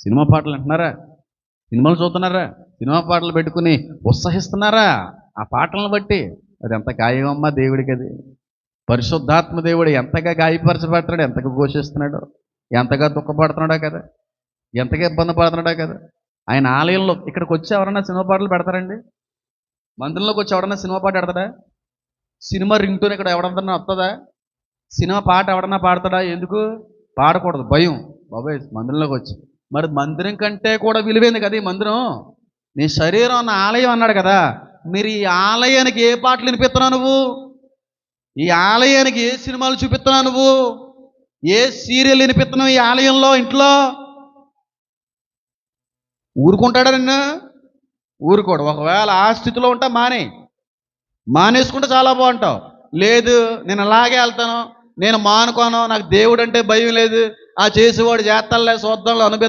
Cinema పాటలు వింటున్నారా? సినిమాలు చూస్తున్నారా? సినిమా పాటలు పెట్టుకుని ఉత్సహిస్తున్నారా ఆ పాటలను బట్టి? అది ఎంత గాయమమ్మా దేవుడికి అది. పరిశుద్ధాత్మ దేవుడు ఎంతగా గాయపరచబడుతున్నాడు, ఎంతగా ఘోషిస్తున్నాడు, ఎంతగా దుఃఖపడుతున్నాడో కదా, ఎంతగా ఇబ్బంది పడుతున్నాడో కదా. ఆయన ఆలయంలో ఇక్కడికి వచ్చి ఎవరన్నా సినిమా పాటలు పెడతారండి? మందిరంలోకి వచ్చి ఎవడన్నా సినిమా పాట పెడతాడా? సినిమా రింగ్ టోన్ ఇక్కడ ఎవడన్నా వస్తుందా? సినిమా పాట ఎవడన్నా పాడతాడా? ఎందుకు పాడకూడదు? భయం. బాబాయ్ మందిరంలోకి వచ్చి, మరి మందిరం కంటే కూడా విలువైంది కదా ఈ మందిరం. నీ శరీరం అన్న ఆలయం అన్నాడు కదా. మీరు ఈ ఆలయానికి ఏ పాటలు వినిపిస్తున్నావు నువ్వు? ఈ ఆలయానికి ఏ సినిమాలు చూపిస్తున్నావు నువ్వు? ఏ సీరియల్ వినిపిస్తున్నావు ఈ ఆలయంలో? ఇంట్లో ఊరుకుంటాడా నిన్ను? ఊరుకోడు. ఒకవేళ ఆ స్థితిలో ఉంటా మానేసుకుంటే చాలా బాగుంటావు. లేదు నేను అలాగే వెళ్తాను, నేను మానుకోను, నాకు దేవుడు అంటే భయం లేదు, ఆ చేసేవాడు చేస్తానులే చూద్దాంలో అనుభవం